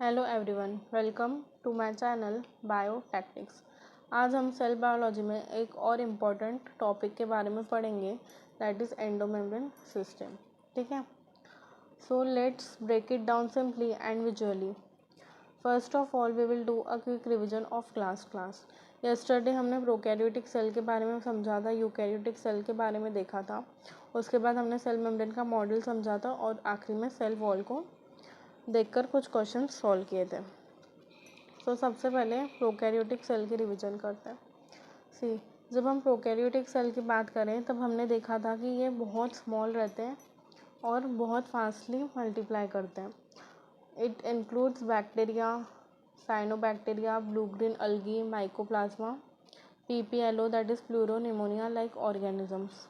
Hello everyone, welcome to my channel Biotectics. आज हम cell biology में एक और इम्पॉर्टेंट टॉपिक के बारे में पढ़ेंगे, दैट इज़ एंडोमेम्ब्रेन सिस्टम। ठीक है, so let's break it down simply and visually. First of all we will do a quick revision of class. Yesterday हमने प्रोकैरियोटिक सेल के बारे में समझा था, यूकैरियोटिक सेल के बारे में देखा था। उसके बाद हमने सेल मेम्ब्रेन का मॉडल समझा था और आखिरी में सेल वॉल को देखकर कुछ क्वेश्चन सॉल्व किए थे। तो सबसे पहले प्रोकैरियोटिक सेल की रिवीजन करते हैं। सी, जब हम प्रोकैरियोटिक सेल की बात करें तब हमने देखा था कि ये बहुत स्मॉल रहते हैं और बहुत फास्टली मल्टीप्लाई करते हैं। It includes bacteria, cyanobacteria, blue green algae, mycoplasma, PPLO that is pleuropneumonia like organisms.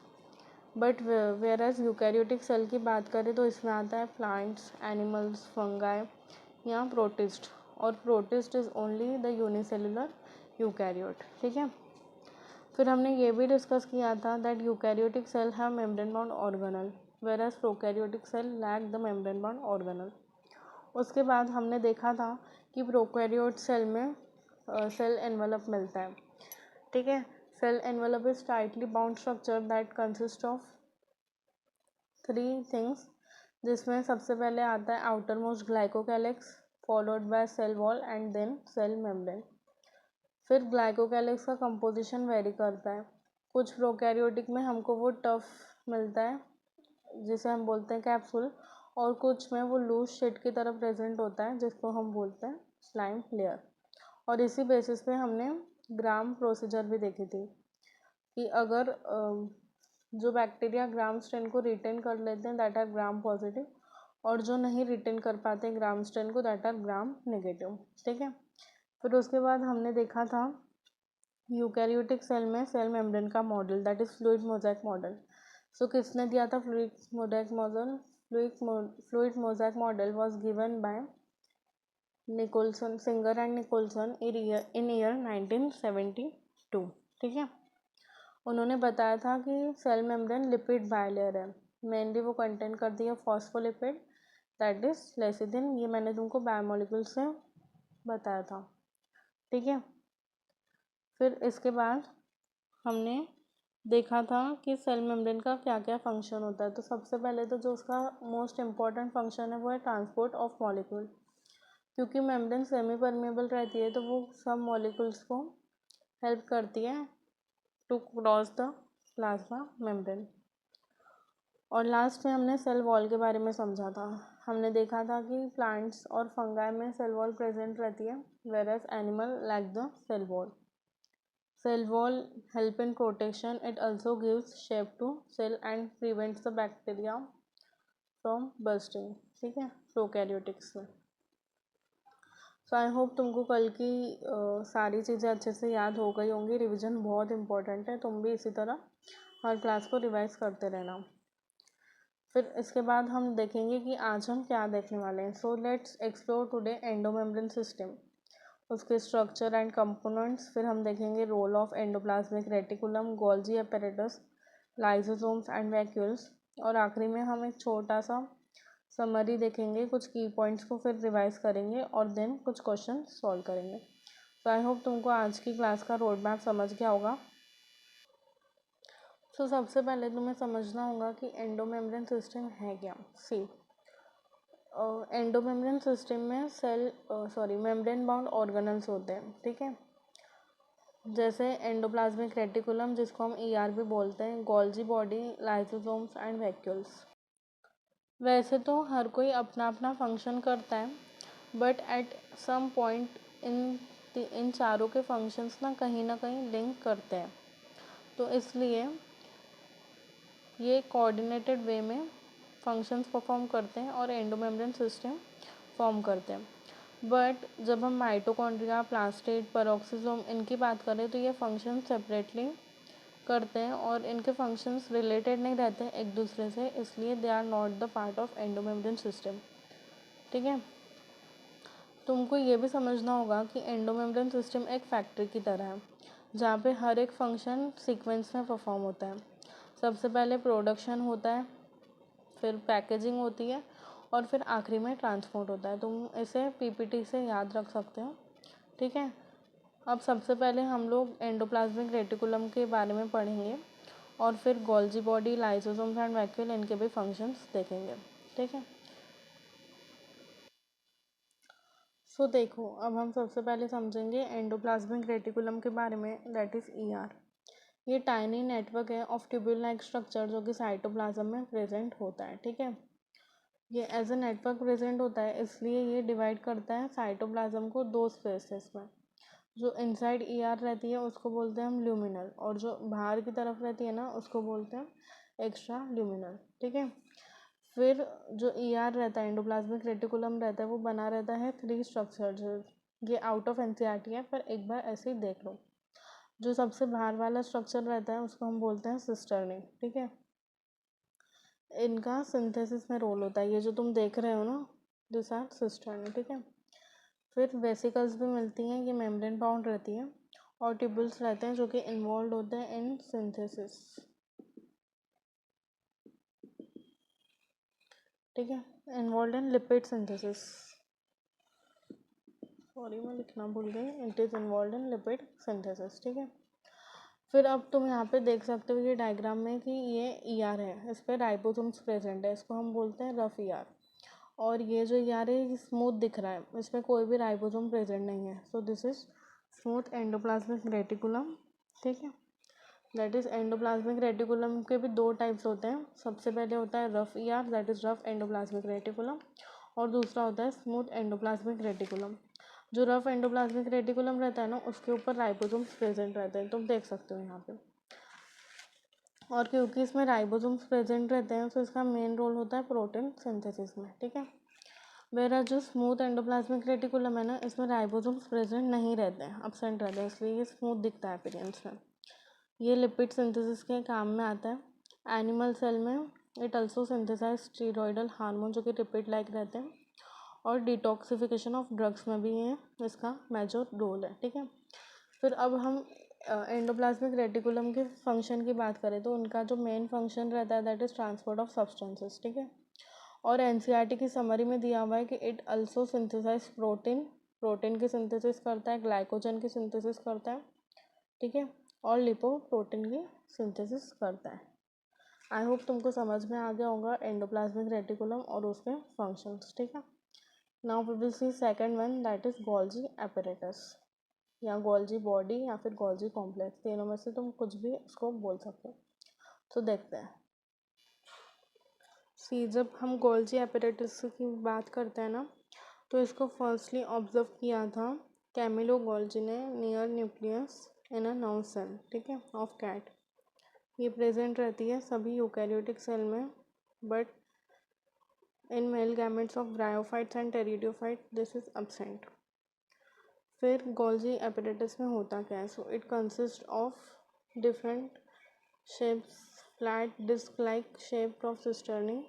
But whereas eukaryotic cell की बात करें तो इसमें आता है प्लांट्स, एनिमल्स, फंगाई या प्रोटिस्ट, और protist is only the unicellular eukaryote. ठीक है, फिर हमने ये भी डिस्कस किया था that eukaryotic cell have membrane bound organelle whereas prokaryotic cell lack the membrane bound organelle. उसके बाद हमने देखा था कि प्रोकैरियोट सेल में सेल एनवलप मिलता है। ठीक है, cell envelope is tightly bound structure that consist of 3 things, जिसमें सबसे पहले आता है outermost glycocalyx, followed by cell wall and then cell membrane. फिर ग्लाइकोकैलिक्स का कंपोजिशन वेरी करता है। कुछ प्रोकैरियोटिक में हमको वो टफ मिलता है जिसे हम बोलते हैं कैप्सूल, और कुछ में वो लूज शीट की तरह प्रेजेंट होता है जिसको हम बोलते हैं स्लाइम लेयर। और इसी बेसिस पे हमने ग्राम प्रोसीजर भी देखी थी कि अगर जो बैक्टीरिया ग्राम स्ट्रेन को रिटेन कर लेते हैं दैट आर ग्राम पॉजिटिव, और जो नहीं रिटेन कर पाते ग्राम स्ट्रेन को दैट आर ग्राम नेगेटिव। ठीक है, फिर उसके बाद हमने देखा था यूकैरियोटिक सेल में सेल मेम्ब्रेन का model that is fluid mosaic model. So किसने दिया था fluid mosaic model? Fluid mosaic model was given by Nicolson, Singer and Nicolson in year 1972। ठीक है, उन्होंने बताया था कि सेल मेम्ब्रेन लिपिड बायलेयर है, मेनली वो कंटेन करती है फॉस्फोलिपिड दैट इज लेसिथिन। ये मैंने तुमको बायोमोलिक्यूल से बताया था। ठीक है, फिर इसके बाद हमने देखा था कि सेल मेम्ब्रेन का क्या क्या फंक्शन होता है। तो सबसे पहले तो जो उसका मोस्ट इम्पॉर्टेंट फंक्शन है वो है ट्रांसपोर्ट ऑफ मॉलिक्यूल। क्योंकि मेम्ब्रेन सेमी परमेबल रहती है तो वो सब मॉलिक्यूल्स को हेल्प करती है to cross the plasma membrane. और लास्ट में हमने सेल वॉल के बारे में समझा था। हमने देखा था कि प्लांट्स और फंगाई में सेल वॉल प्रेजेंट रहती है whereas animal like the cell wall. Cell wall help in protection. It also gives shape to cell and prevents the bacteria from bursting. ठीक है, प्रोकैरियोटिक्स में। सो आई होप तुमको कल की सारी चीज़ें अच्छे से याद हो गई होंगी। रिवीजन बहुत इंपॉर्टेंट है, तुम भी इसी तरह हर क्लास को रिवाइज करते रहना। फिर इसके बाद हम देखेंगे कि आज हम क्या देखने वाले हैं। So let's explore today endomembrane system, उसके स्ट्रक्चर एंड कंपोनेंट्स। फिर हम देखेंगे role of endoplasmic reticulum, Golgi apparatus, lysosomes and vacuoles. और आखिरी में हम एक छोटा सा समरी देखेंगे, कुछ की पॉइंट्स को फिर रिवाइज करेंगे और देन कुछ क्वेश्चन सॉल्व करेंगे। तो आई होप तुमको आज की क्लास का रोड मैप समझ गया होगा। तो सबसे पहले तुम्हें समझना होगा कि एंडोमेम्ब्रेन सिस्टम है क्या। सी, एंडोमेम्ब्रेन सिस्टम में मेम्ब्रेन बाउंड ऑर्गेनल्स होते हैं। ठीक है, जैसे एंडोप्लाज्मिक रेटिकुलम जिसको हम ईआर भी बोलते हैं, Golgi body, lysosomes and vacuoles. वैसे तो हर कोई अपना अपना फंक्शन करता है, बट एट सम पॉइंट इन चारों के फंक्शंस ना कहीं लिंक करते हैं। तो इसलिए ये कोऑर्डिनेटेड वे में फंक्शंस परफॉर्म करते हैं और एंडोमेम्ब्रेन सिस्टम फॉर्म करते हैं। बट जब हम माइटोकॉन्ड्रिया, प्लास्टिड, पेरोक्सिसोम इनकी बात करें तो ये फंक्शन सेपरेटली करते हैं और इनके फंक्शंस रिलेटेड नहीं रहते एक दूसरे से, इसलिए they are not the part of endomembrane system. ठीक है, तुमको ये भी समझना होगा कि एंडोमेम्ब्रेन सिस्टम एक फैक्ट्री की तरह है जहाँ पे हर एक फंक्शन सीक्वेंस में परफॉर्म होता है। सबसे पहले प्रोडक्शन होता है, फिर पैकेजिंग होती है, और फिर आखिरी में ट्रांसपोर्ट होता है। तुम इसे पीपीटी से याद रख सकते हो, ठीक है। अब सबसे पहले हम लोग एंडोप्लाज्मिक रेटिकुलम के बारे में पढ़ेंगे और फिर Golgi body, lysosomes and vacuole, इनके भी फंक्शंस देखेंगे, ठीक है। सो देखो, अब हम सबसे पहले समझेंगे एंडोप्लाज्मिक रेटिकुलम के बारे में, दैट इज़ ईआर। ये टाइनी नेटवर्क है ऑफ ट्यूब्यूल लाइक स्ट्रक्चर जो कि साइटोप्लाज्म में प्रेजेंट होता है, ठीक है। ये एज ए नेटवर्क प्रेजेंट होता है, इसलिए ये डिवाइड करता है साइटोप्लाज्म को दो स्पेसेस में। जो इनसाइड ईआर रहती है उसको बोलते हैं हम ल्यूमिनल, और जो बाहर की तरफ रहती है ना उसको बोलते हैं एक्स्ट्रा ल्यूमिनल, ठीक है। फिर जो ईआर रहता है, एंडोप्लाज्मिक रेटिकुलम रहता है, वो बना रहता है 3 स्ट्रक्चर। ये आउट ऑफ एनसीईआरटी है, पर एक बार ऐसे ही देख लो। जो सबसे बाहर वाला स्ट्रक्चर रहता है उसको हम बोलते हैं सिस्टर्नी, ठीक है। इनका सिंथेसिस में रोल होता है, ये जो तुम देख रहे हो ना, दिस आर सिस्टर्नी, ठीक है। फिर वेसिकल्स भी मिलती हैं, ये मेम्ब्रेन बाउंड रहती है, और ट्यूबल्स रहते हैं जो कि इन्वॉल्व होते हैं इन सिंथेसिस, ठीक है, involve in lipid synthesis. Sorry, मैं लिखना भूल गई, it is involve in lipid synthesis, ठीक है। फिर अब तुम यहाँ पे देख सकते हो ये डायग्राम में कि ये ईआर है, इस पर राइबोसोम्स प्रेजेंट है, इसको हम बोलते हैं रफ ईआर। और ये जो ईआर है ये स्मूथ दिख रहा है, इसमें कोई भी राइबोसोम प्रेजेंट नहीं है। So this is smooth endoplasmic reticulum, ठीक है। दैट इज एंडोप्लाज्मिक रेटिकुलम के भी दो टाइप्स होते हैं। सबसे पहले होता है rough ER, that is rough endoplasmic reticulum, और दूसरा होता है स्मूथ एंडोप्लाज्मिक रेटिकुलम। जो रफ एंडोप्लाज्मिक रेटिकुलम रहता है ना, उसके ऊपर राइबोसोम्स प्रेजेंट रहते हैं, तुम देख सकते हो यहाँ पे। और क्योंकि इसमें राइबोसोम्स प्रेजेंट रहते हैं तो इसका मेन रोल होता है प्रोटीन सिंथेसिस में, ठीक है। मेरा जो स्मूथ एंडोप्लाज्मिक रेटिकुलम है ना, इसमें राइबोसोम्स प्रेजेंट नहीं रहते हैं, एब्सेंट रहते हैं, इसलिए ये स्मूथ दिखता है अपीयरेंस में। ये लिपिड सिंथेसिस के काम में आता है। एनिमल सेल में it also synthesize steroidal hormone जो कि लिपिड लाइक रहते हैं, और डिटॉक्सिफिकेशन ऑफ ड्रग्स में भी ये इसका मेजर रोल है, ठीक है। फिर अब हम एंडोप्लाज्मिक रेटिकुलम के फंक्शन की बात करें तो उनका जो मेन फंक्शन रहता है that is transport of substances, ठीक है। और एनसीईआरटी की समरी में दिया हुआ है कि इट अल्सो सिंथेसाइज प्रोटीन की सिंथेसिस करता है, ग्लाइकोजन की सिंथेसिस करता है, ठीक है, और लिपोप्रोटीन की सिंथेसिस करता है। आई होप तुमको समझ में आ गया होगा एंडोप्लाज्मिक रेटिकुलम और उसके फंक्शंस, ठीक है। Now we will see second one, that is Golgi apparatus, या गोल्जी बॉडी या फिर गोल्जी कॉम्प्लेक्स, तीनों में से तुम कुछ भी उसको बोल सकते हो। तो देखते हैं। सी, जब हम गोल्जी एपरेटस की बात करते हैं ना, तो इसको फर्स्टली ऑब्जर्व किया था कैमिलो गोल्जी ने near nucleus in a nerve cell, ठीक है, ऑफ कैट। ये प्रेजेंट रहती है सभी यूकैरियोटिक सेल में, but in male gametes of bryophytes and pteridophyte this is absent. फिर गोल्जी एपरेटस में होता क्या है? So it consist of different shapes, flat disc like shape of cisternae,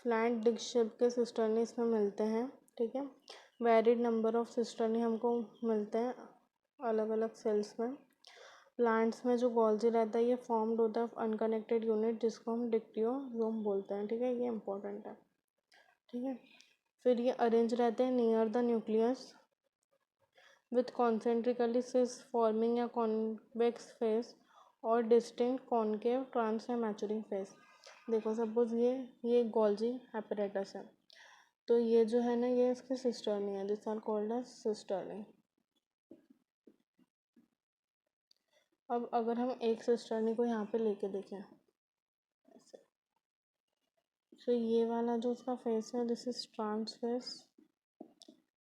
flat disc shape के सिस्टर्नी इसमें मिलते हैं, ठीक है। वेरिड नंबर ऑफ सिस्टर्नी हमको मिलते हैं अलग अलग सेल्स में। प्लांट्स में जो गोल्जी रहता है ये फॉर्म्ड होता है अनकनेक्टेड यूनिट जिसको हम डिक्टियोजोम बोलते हैं, ठीक है, ये इंपॉर्टेंट है, ठीक है। फिर ये अरेंज रहते हैं near the nucleus with concentrically cis forming या कॉन्वेक्स फेस और डिस्टिंक्ट कॉन्केव ट्रांस या मैचुरिंग फेस। देखो सपोज ये गोल्जी एपरेटस है, तो ये जो है ना ये इसकी सिस्टर्नी है, this are called as cisternae. अब अगर हम एक सिस्टर्नी को यहाँ पे लेके देखें ऐसे, तो ये वाला जो उसका फेस है this is trans face,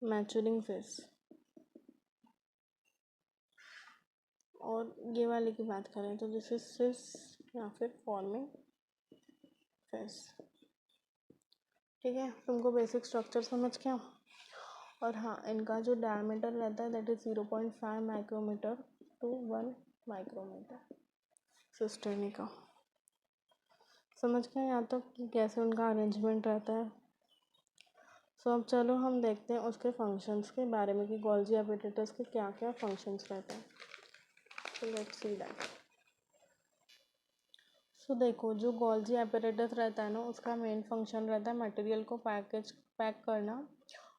maturing face. और ये वाले की बात करें तो दिस इज सिस या फिर फॉर्मिंग फेस, ठीक है। तुमको बेसिक स्ट्रक्चर समझ गया। और हाँ, इनका जो डायमीटर रहता है that is 0.5 micrometer to 1 micrometer cisternae का। समझ गए यहाँ तक कि कैसे उनका अरेंजमेंट रहता है। सो अब चलो हम देखते हैं उसके फंक्शंस के बारे में कि गोल्जी एपरेटस के क्या क्या फंक्शंस रहते हैं। So let's see that. सो देखो, जो गोल्जी एपरेटस रहता है ना, उसका मेन फंक्शन रहता है मटेरियल को पैक करना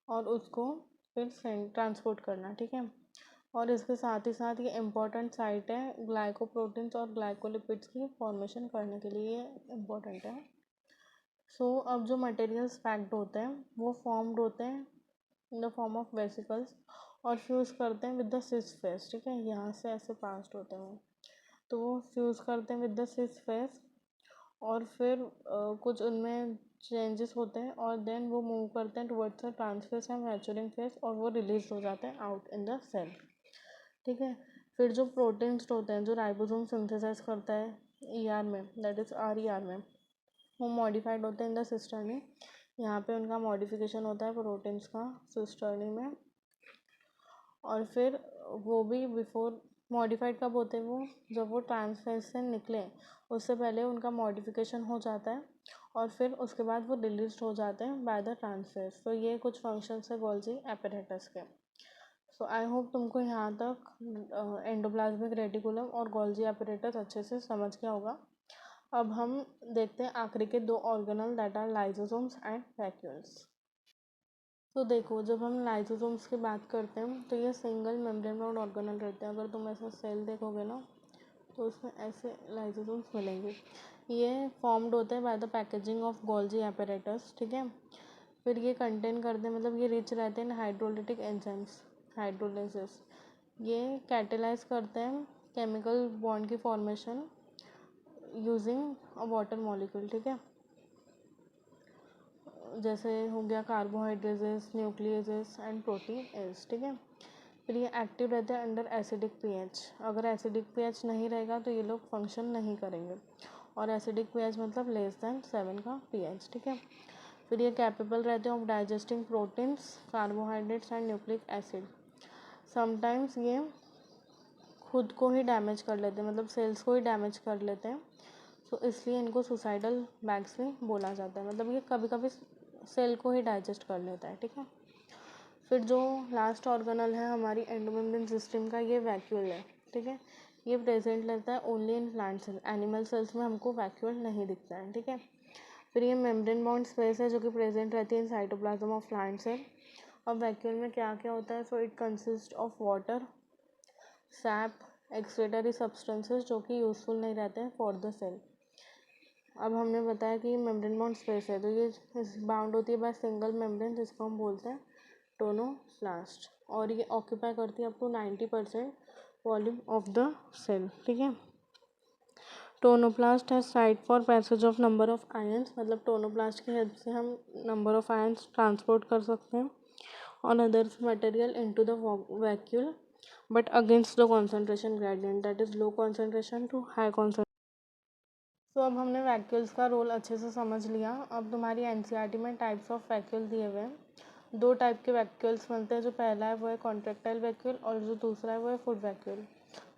और उसको फिर सेंड ट्रांसपोर्ट करना, ठीक है। और इसके साथ ही साथ ये इम्पॉर्टेंट साइट है ग्लाइकोप्रोटीन्स और ग्लाइकोलिपिड्स की फॉर्मेशन करने के लिए, ये इम्पॉर्टेंट है। सो अब जो मटेरियल्स पैक्ड होते हैं वो फॉर्म्ड होते हैं इन द फॉर्म ऑफ वेसिकल्स और फ्यूज़ करते हैं विद द सिस फेस, ठीक है। यहाँ से ऐसे पास्ट होते हैं वो, तो वो फ्यूज़ करते हैं विद द सिस फेस और फिर कुछ उनमें चेंजेस होते हैं और देन वो मूव करते हैं towards the trans face and maturing face और वो रिलीज हो जाते हैं आउट इन द सेल, ठीक है। फिर जो प्रोटीन्स होते हैं जो राइबोसोम सिंथेसाइज करता है ईआर में, दैट इज़ आरईआर में, वो मॉडिफाइड होते हैं इन द सिस्टर्नी। यहाँ पे उनका मॉडिफिकेशन होता है प्रोटीन्स का सिस्टर्नी में। और फिर वो भी बिफोर मॉडिफाइड कब होते हैं वो, जब वो ट्रांसफेस से निकले उससे पहले उनका मॉडिफिकेशन हो जाता है और फिर उसके बाद वो रिलीज हो जाते हैं बाय द ट्रांसफेस। तो ये कुछ फंक्शंस है गोल्जी एपेरेटस के। सो आई होप तुमको यहाँ तक एंडोप्लाज्मिक रेटिकुलम और गोल्जी एपेरेटस अच्छे से समझ गया होगा। अब हम देखते हैं आखिरी के दो organelle that are lysosomes and vacuoles. तो देखो, जब हम लाइसोसोम्स की बात करते हैं तो ये सिंगल मेम्ब्रेन बाउंड ऑर्गेनल रहते हैं। अगर तुम ऐसा सेल देखोगे ना तो उसमें ऐसे लाइसोसोम्स मिलेंगे। ये फॉर्म्ड होते हैं by the packaging of Golgi apparatus, ठीक है। फिर ये कंटेन करते हैं, मतलब ये रिच रहते हैं हाइड्रोलिटिक एंजाइम्स, हाइड्रोलिसिस। ये कैटेलाइज करते हैं केमिकल बॉन्ड की formation using a water molecule, ठीक है। जैसे हो गया कार्बोहाइड्रेजेस, न्यूक्लियसेस एंड प्रोटीन, ठीक है। फिर ये एक्टिव रहते हैं अंडर एसिडिक पीएच। अगर एसिडिक पीएच नहीं रहेगा तो ये लोग फंक्शन नहीं करेंगे, और एसिडिक पीएच मतलब लेस देन 7 का पीएच, ठीक है। फिर ये कैपेबल रहते हैं of digesting proteins, carbohydrates and nucleic acid. Sometimes ये खुद को ही डैमेज कर लेते हैं, मतलब सेल्स को ही डैमेज कर लेते हैं। तो इसलिए इनको सुसाइडल बैग्स भी बोला जाता है, मतलब ये कभी कभी सेल को ही डाइजेस्ट कर लेता है, ठीक है। फिर जो लास्ट ऑर्गेनल है हमारी एंडोमेम्ब्रेन सिस्टम का, ये वैक्यूल है, ठीक है। ये प्रेजेंट रहता है only in plant cell, animal cells में हमको वैक्यूल नहीं दिखता है, ठीक है। फिर ये मेम्ब्रेन बाउंड स्पेस है जो कि प्रेजेंट रहती है in cytoplasm of plant cell. अब वैक्यूल में क्या क्या होता है, so it consist of water, sap, excretory substances जो कि यूजफुल नहीं रहते हैं फॉर द सेल। अब हमने बताया कि मेम्ब्रेन बाउंड स्पेस है, तो ये बाउंड होती है बाय सिंगल मेम्ब्रेन जिसको हम बोलते हैं टोनोप्लास्ट, और ये ऑक्यूपाई करती है up to 90% volume of the cell, ठीक है। टोनोप्लास्ट है site for passage of number of ions, मतलब टोनोप्लास्ट की हेल्प से हम नंबर ऑफ आयंस ट्रांसपोर्ट कर सकते हैं और others material into the vacuole, but against the concentration gradient, that is low concentration to high concentration. तो अब हमने वैक्यूल्स का रोल अच्छे से समझ लिया। अब तुम्हारी एनसीईआरटी में टाइप्स ऑफ वैक्यूल दिए हुए हैं। दो टाइप के वैक्यूल्स बनते हैं, जो पहला है वो है कॉन्ट्रेक्टाइल वैक्यूल और जो दूसरा है वो है फुड वैक्यूल।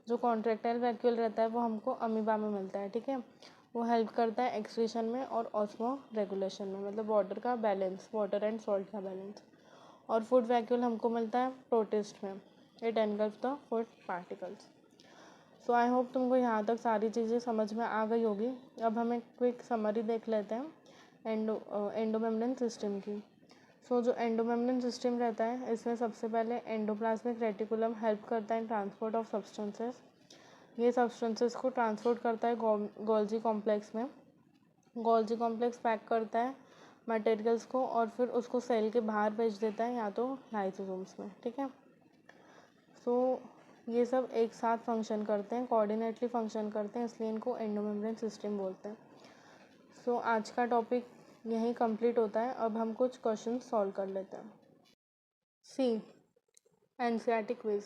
जो कॉन्ट्रेक्टाइल वैक्यूल रहता है वो हमको अमीबा में मिलता है, ठीक है। वो हेल्प करता है एक्सक्रीशन में और ऑस्मो रेगुलेशन में, मतलब वाटर का बैलेंस, वाटर एंड सॉल्ट का बैलेंस। और फूड वैक्यूल हमको मिलता है प्रोटिस्ट में, it engulfs the food particles. So I hope तुमको यहाँ तक सारी चीज़ें समझ में आ गई होगी। अब हम एक क्विक समरी देख लेते हैं एंडोमेम्ब्रेन सिस्टम की। सो जो एंडोमेम्ब्रेन सिस्टम रहता है इसमें सबसे पहले एंडोप्लाज्मिक रेटिकुलम हेल्प करता है इन ट्रांसपोर्ट ऑफ सब्सटेंसेस। ये सब्सटेंसेस को ट्रांसपोर्ट करता है गोल्जी कॉम्प्लेक्स में। गोल्जी कॉम्प्लेक्स पैक करता है मटेरियल्स को और फिर उसको सेल के बाहर भेज देता है, या तो लाइसोसोम्स में, ठीक है। सो ये सब एक साथ फंक्शन करते हैं, कोऑर्डिनेटली फंक्शन करते हैं, इसलिए इनको एंडोमेम्ब्रेन सिस्टम बोलते हैं। सो आज का टॉपिक यहीं कंप्लीट होता है। अब हम कुछ क्वेश्चन सॉल्व कर लेते हैं। See NCERT quiz.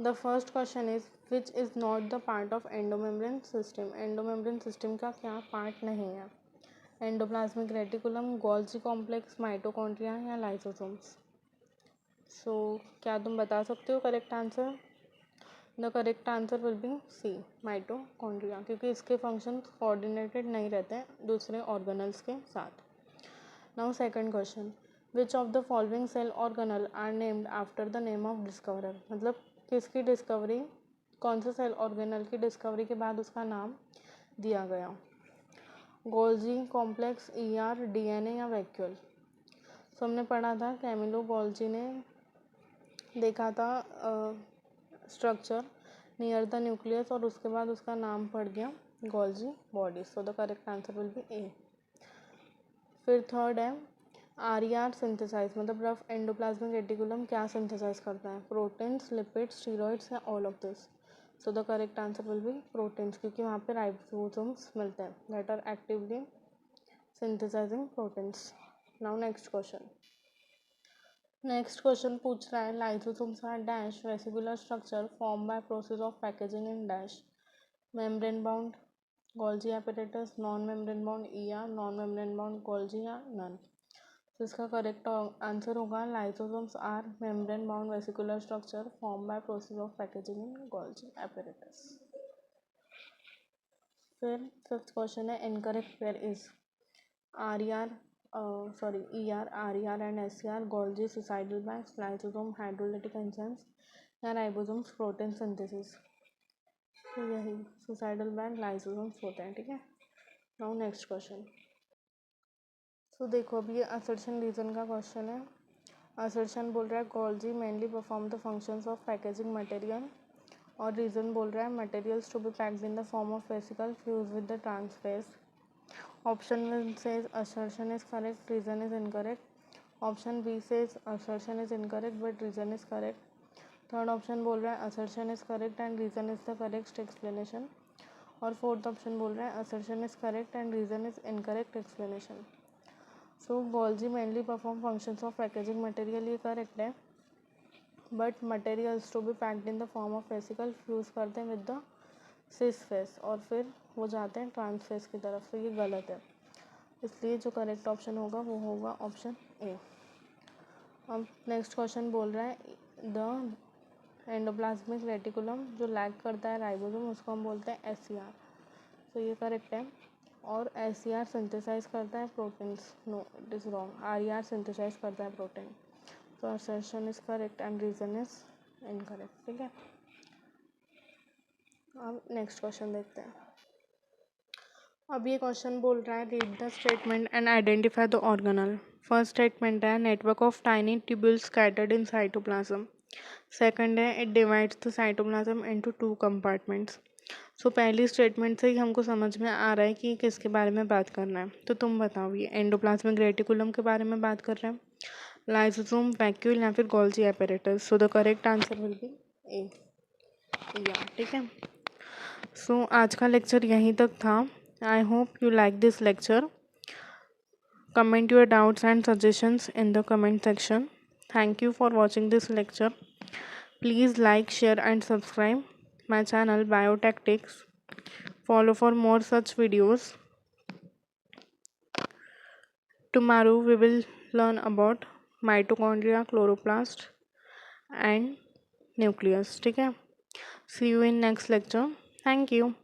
The first question is which is not the part of endomembrane system. Endomembrane system का क्या पार्ट नहीं है? Endoplasmic reticulum, Golgi complex, mitochondria या लाइसोसोम्स। सो क्या तुम बता सकते हो correct answer? The correct answer will be C, mitochondria, क्योंकि इसके फंक्शन कोऑर्डिनेटेड नहीं रहते हैं दूसरे ऑर्गेनल्स के साथ। Now second question, which of the following cell organelle are named after the name of discoverer. मतलब किसकी डिस्कवरी, कौन से सेल ऑर्गेनल की डिस्कवरी के बाद उसका नाम दिया गया? गोल्जी कॉम्प्लेक्स, ER, DNA या वैक्यूल। तो हमने पढ़ा था कि कैमिलो गोल्जी ने देखा था स्ट्रक्चर नियर द न्यूक्लियस और उसके बाद उसका नाम पड़ गया Golgi body. So the correct answer will be A. फिर थर्ड है RER सिंथेसाइज, मतलब रफ एंडोप्लाज्मिक रेटिकुलम क्या सिंथेसाइज करता है? प्रोटीन्स, लिपिड्स, स्टीरॉइड्स या all of this. So the correct answer will be proteins, क्योंकि वहाँ पे राइबोसोम्स मिलते हैं that are actively synthesizing proteins. Now next question पूछ रहा है lysosomes are dash vesicular structure form by process of packaging in dash, membrane bound, Golgi apparatus, non membrane bound, ER, non membrane bound, Golgi या none. तो इसका correct answer होगा lysosomes are membrane bound vesicular structure form by process of packaging in Golgi apparatus। फिर fifth question है incorrect pair is ER, RER and SER, Golgi suicidal bags, lysosome hydrolytic enzymes या ribosomes protein synthesis. तो यही suicidal bag lysosomes होते हैं, ठीक है। Now next question. तो देखो अभी ये असर्शन रीजन का क्वेश्चन है। असर्शन बोल रहा है Golgi mainly perform the functions of packaging material, और रीजन बोल रहा है materials to be packed in the form of vesicle fuse with the trans face. Option 1 says assertion is correct, reason is incorrect. Option B says assertion is incorrect but reason is correct. Third option बोल रहा है assertion is correct and reason is the correct explanation. और fourth option बोल रहा है assertion is correct and reason is incorrect explanation. So Golgi mainly perform functions of packaging material, ये correct है, but materials to be packed in the form of vesicle fuse करते हैं with the cis face और फिर वो जाते हैं trans face की तरफ, तो ये गलत है। इसलिए जो करेक्ट ऑप्शन होगा वो होगा ऑप्शन ए। अब नेक्स्ट क्वेश्चन बोल रहा है द एंडोप्लाज्मिक रेटिकुलम जो लैग करता है राइबोसोम उसको हम बोलते हैं SER, तो ये करेक्ट है। और SER सिंथेसाइज करता है proteins, no it is wrong, RER synthesize करता है प्रोटीन। तो assertion is correct and reason is incorrect, ठीक है। अब नेक्स्ट क्वेश्चन देखते हैं। अब ये क्वेश्चन बोल रहा है read the statement and identify the organelle. First statement है network of tiny tubules scattered in cytoplasm. Second है it divides the cytoplasm into 2 compartments. So पहली स्टेटमेंट से ही हमको समझ में आ रहा है कि किसके बारे में बात करना है। तो तुम बताओ, ये एंडोप्लाज्मिक रेटिकुलम के बारे में बात कर रहे हैं, लाइसोसोम, वैक्यूल या फिर Golgi apparatus। So the correct answer will be A, या, ठीक है। सो आज का लेक्चर यहीं तक था। I hope you like this lecture. Comment your doubts and suggestions in the comment section. Thank you for watching this lecture. Please like, share and subscribe my channel Biotactics. Follow for more such videos. Tomorrow we will learn about mitochondria, chloroplast and nucleus. ठीक है? See you in next lecture. Thank you.